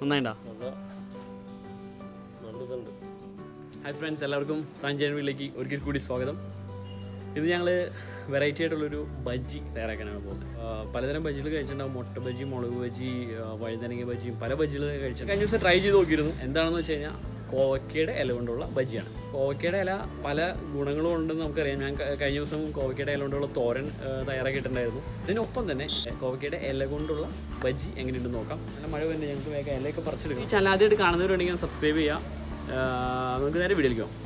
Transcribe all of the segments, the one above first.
നന്നായിട്ടാ? Hi friends, എല്ലാവർക്കും പ്രാഞ്ചിയേട്ടനിലേക്ക് ഒരിക്കൽ കൂടി സ്വാഗതം. ഇത് ഞങ്ങൾ വെറൈറ്റി ആയിട്ടുള്ളൊരു ബജ്ജി തയ്യാറാക്കാനാണ് പോകുന്നത്. പലതരം ബജ്ജികൾ കഴിച്ചിട്ടുണ്ടാവും. മുട്ട ബജ്ജി, മുളക് ബജ്ജി, വഴുതനങ്ങ ബജ്ജിയും പല ബജ്ജികൾ കഴിച്ചിട്ടുണ്ട്. കഴിഞ്ഞ ദിവസം ട്രൈ ചെയ്ത് നോക്കിയിരുന്നു. എന്താണെന്ന് വെച്ച് കഴിഞ്ഞാൽ കോവക്കയുടെ ഇല കൊണ്ടുള്ള ബജ്ജിയാണ്. കോവക്കയുടെ ഇല പല ഗുണങ്ങളും ഉണ്ടെന്ന് നമുക്കറിയാം. ഞാൻ കഴിഞ്ഞ ദിവസം കോവക്കയുടെ ഇല കൊണ്ടുള്ള തോരൻ തയ്യാറാക്കിയിട്ടുണ്ടായിരുന്നു. ഇതിനൊപ്പം തന്നെ കോവക്കയുടെ ഇല കൊണ്ടുള്ള ബജ്ജി എങ്ങനെയുണ്ടെന്ന് നോക്കാം. നല്ല മഴ വരുന്നത് ഞങ്ങൾക്ക് വേഗം ഇലയൊക്കെ പറിച്ചെടുക്കാം. ഈ ചാനൽ ആദ്യമായിട്ട് കാണുന്നവരുണ്ടെങ്കിൽ സബ്സ്ക്രൈബ് ചെയ്യാം. നമുക്ക് നേരെ വീഡിയോയിലേക്ക് പോകാം.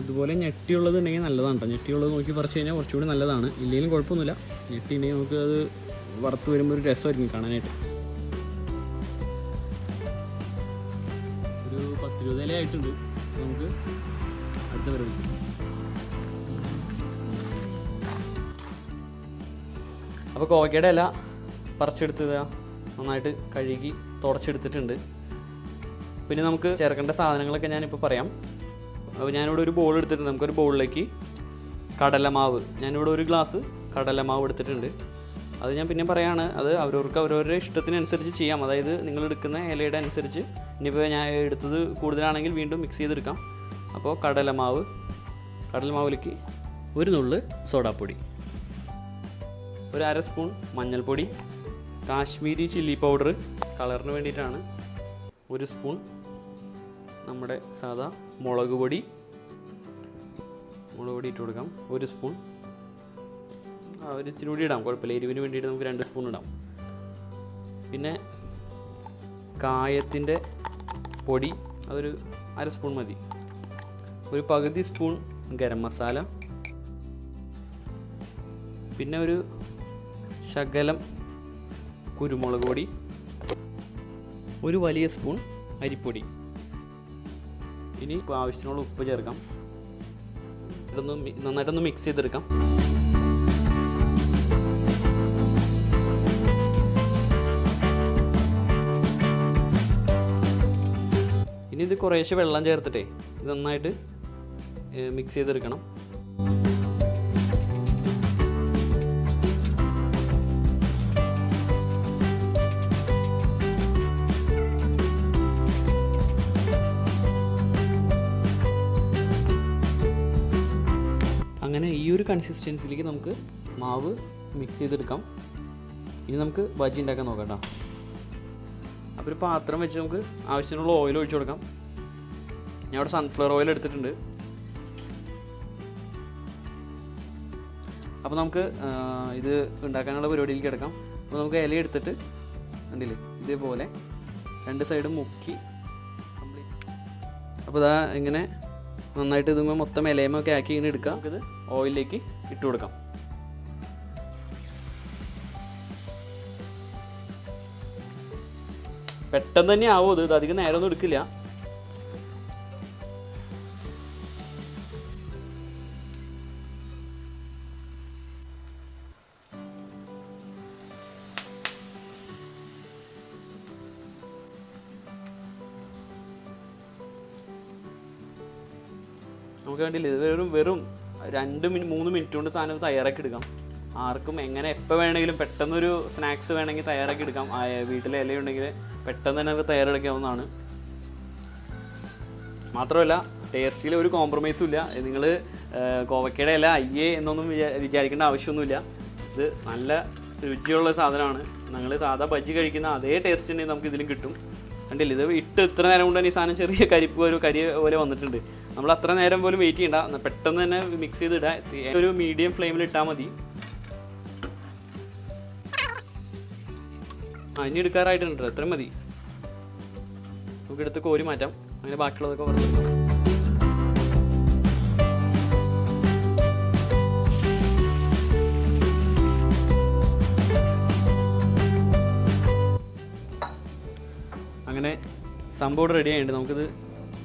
ഇതുപോലെ ഞെട്ടിയുള്ളത് ഉണ്ടെങ്കിൽ നല്ലതാണ് കേട്ടോ. ഞെട്ടിയുള്ളത് നോക്കി പറിച്ച് കഴിഞ്ഞാൽ കുറച്ചുകൂടി നല്ലതാണ്. ഇല്ലെങ്കിലും കുഴപ്പമൊന്നുമില്ല. ഞെട്ടി ഉണ്ടെങ്കിൽ നമുക്ക് അത് വറുത്ത് വരുമ്പോൾ ഒരു രസമായിരിക്കും കാണാനായിട്ട്. ഒരു 10-20 ഇല ആയിട്ടുണ്ട്. നമുക്ക് അടുത്ത പരിപാടി. അപ്പോൾ കോവക്കയുടെ ഇല പറിച്ചെടുത്ത് നന്നായിട്ട് കഴുകി തുടച്ചെടുത്തിട്ടുണ്ട്. പിന്നെ നമുക്ക് ചേർക്കേണ്ട സാധനങ്ങളൊക്കെ ഞാനിപ്പോൾ പറയാം. അപ്പോൾ ഞാനിവിടെ ഒരു ബോൾ എടുത്തിട്ടുണ്ട്. നമുക്കൊരു ബോളിലേക്ക് കടലമാവ്, ഞാനിവിടെ ഒരു ഗ്ലാസ് കടലമാവ് എടുത്തിട്ടുണ്ട്. അത് ഞാൻ പിന്നെ പറയുകയാണ്, അത് അവരവരുടെ ഇഷ്ടത്തിനനുസരിച്ച് ചെയ്യാം. അതായത് നിങ്ങൾ എടുക്കുന്ന ഇലയുടെ അനുസരിച്ച്. ഇനിയിപ്പോൾ ഞാൻ എടുത്തത് കൂടുതലാണെങ്കിൽ വീണ്ടും മിക്സ് ചെയ്തെടുക്കാം. അപ്പോൾ കടലമാവിലേക്ക് ഒരു നുള്ള് സോഡാപ്പൊടി, ഒരു 1/2 സ്പൂൺ മഞ്ഞൾപ്പൊടി, കാശ്മീരി ചില്ലി പൗഡർ കളറിന് വേണ്ടിയിട്ടാണ്, 1 സ്പൂൺ നമ്മുടെ സാധാ മുളക് പൊടി ഇട്ട് കൊടുക്കാം, 1 സ്പൂൺ. ഒരു ഇച്ചിരി കൂടി ഇടാം, കുഴപ്പമില്ല. എരിവിന് വേണ്ടിയിട്ട് നമുക്ക് 2 സ്പൂൺ ഇടാം. പിന്നെ കായത്തിൻ്റെ പൊടി അതൊരു 1/2 സ്പൂൺ മതി. ഒരു പകുതി സ്പൂൺ ഗരം മസാല, പിന്നെ ഒരു ശകലം കുരുമുളക് പൊടി, ഒരു വലിയ സ്പൂൺ അരിപ്പൊടി. ഇനി ആവശ്യത്തിനുള്ള ഉപ്പ് ചേർക്കാം. നന്നായിട്ടൊന്ന് മിക്സ് ചെയ്തെടുക്കാം. ഇനി ഇത് കുറേശ്ശെ വെള്ളം ചേർത്തിട്ടേ ഇത് നന്നായിട്ട് മിക്സ് ചെയ്തെടുക്കണം. അങ്ങനെ ഈ ഒരു കൺസിസ്റ്റൻസിയിലേക്ക് നമുക്ക് മാവ് മിക്സ് ചെയ്തെടുക്കാം. ഇനി നമുക്ക് ബജ്ജി ഉണ്ടാക്കാൻ നോക്കാം കേട്ടോ. അപ്പോൾ ഒരു പാത്രം വെച്ച് നമുക്ക് ആവശ്യത്തിനുള്ള ഓയിൽ ഒഴിച്ചു കൊടുക്കാം. ഞാൻ ഇവിടെ സൺഫ്ലവർ ഓയിൽ എടുത്തിട്ടുണ്ട്. അപ്പോൾ നമുക്ക് ഇത് ഉണ്ടാക്കാനുള്ള പരിപാടിയിലേക്ക് കിടക്കാം. അപ്പോൾ നമുക്ക് ഇല എടുത്തിട്ട് കണ്ടില്ലേ ഇതേപോലെ 2 സൈഡും മുക്കി കംപ്ലീറ്റ്. അപ്പോൾ ഇതാ ഇങ്ങനെ നന്നായിട്ട് ഇതുമ്പോൾ മൊത്തം ഇലയമൊക്കെ ആക്കി ഇങ്ങനെ എടുക്കാം. നമുക്കിത് ഓയിലിലേക്ക് ഇട്ട് കൊടുക്കാം. പെട്ടെന്ന് തന്നെ ആവും. ഇത് അധികം നേരമൊന്നും എടുക്കില്ല. നമുക്ക് വേണ്ടിയില്ല, ഇത് വെറും 2-3 മിനിറ്റ് കൊണ്ട് താനും തയ്യാറാക്കി എടുക്കാം. ആർക്കും എങ്ങനെ എപ്പോൾ വേണമെങ്കിലും പെട്ടെന്നൊരു സ്നാക്സ് വേണമെങ്കിൽ തയ്യാറാക്കി എടുക്കാം. വീട്ടിലെ ഇലയുണ്ടെങ്കിൽ പെട്ടെന്ന് തന്നെ നമുക്ക് തയ്യാറെടുക്കാവുന്നതാണ്. മാത്രമല്ല ടേസ്റ്റിൽ ഒരു കോംപ്രമൈസും ഇല്ല. നിങ്ങൾ കോവക്കയുടെ ഇല എന്നൊന്നും വിചാരിക്കേണ്ട ആവശ്യമൊന്നുമില്ല. ഇത് നല്ല രുചിയുള്ള സാധനമാണ്. നിങ്ങൾ സാധാ ബജ്ജി കഴിക്കുന്ന അതേ ടേസ്റ്റ് തന്നെ നമുക്ക് ഇതിലും കിട്ടും. കണ്ടില്ല, ഇത് ഇട്ട് ഇത്ര നേരം കൊണ്ട് തന്നെ ഈ സാധനം ചെറിയ കരി പോലെ വന്നിട്ടുണ്ട്. നമ്മൾ അത്ര നേരം പോലും വെയിറ്റ് ചെയ്യണ്ട, പെട്ടെന്ന് തന്നെ മിക്സ് ചെയ്തിടുക. ഒരു മീഡിയം ഫ്ലെയിമിൽ ഇട്ടാൽ മതി. ഇനി എടുക്കാറായിട്ടുണ്ട്, അത്രയും മതി. നമുക്ക് എടുത്ത് കോരി മാറ്റാം. അങ്ങനെ ബാക്കിയുള്ളതൊക്കെ വറുത്തെടുക്കാം. അങ്ങനെ സംഭവം റെഡി ആയിട്ടുണ്ട്. നമുക്കിത്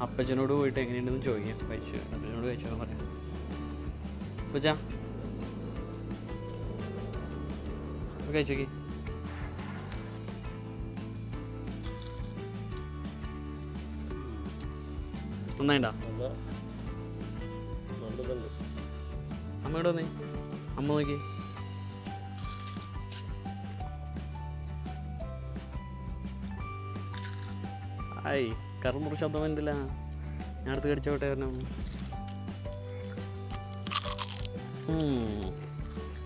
അപ്പച്ചനോട് പോയിട്ട് എങ്ങനെയുണ്ടെന്ന് ചോദിക്കാം. അപ്പച്ചനോട് കഴിച്ചോ പറയാം. അപ്പച്ചാ കഴിച്ചോക്കി. നന്നായിട്ടാ? അമ്മയോട് വന്നേ, അമ്മ നോക്കി. ആയി കറുമുറ ശബ്ദം വന്നില്ല, ഞാൻ അടുത്ത് കടിച്ചോട്ടെ കാരണം.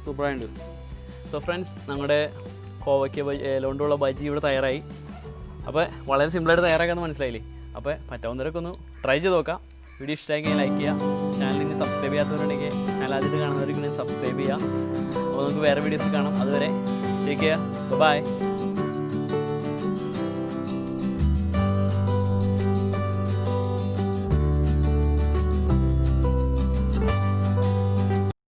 സൂപ്പറായിട്ടുണ്ട്. സോ ഫ്രണ്ട്സ്, നമ്മുടെ കോവയ്ക്ക കൊണ്ടുള്ള ബജി ഇവിടെ തയ്യാറായി. അപ്പോൾ വളരെ സിമ്പിളായിട്ട് തയ്യാറാക്കാമെന്ന് മനസ്സിലായില്ലേ? അപ്പോൾ പറ്റാവുന്നവരൊക്കെ ഒന്ന് ട്രൈ ചെയ്ത് നോക്കാം. വീഡിയോ ഇഷ്ടമായെങ്കിൽ ലൈക്ക് ചെയ്യുക. ചാനലിന് സബ്സ്ക്രൈബ് ചെയ്യാത്തവരുണ്ടെങ്കിൽ ചാനൽ ആദ്യമായിട്ട് കാണുന്നവർക്ക് സബ്സ്ക്രൈബ് ചെയ്യുക. അപ്പോൾ നമുക്ക് വേറെ വീഡിയോസ് കാണാം. അതുവരെ ടേക്ക് കെയർ, ബൈ.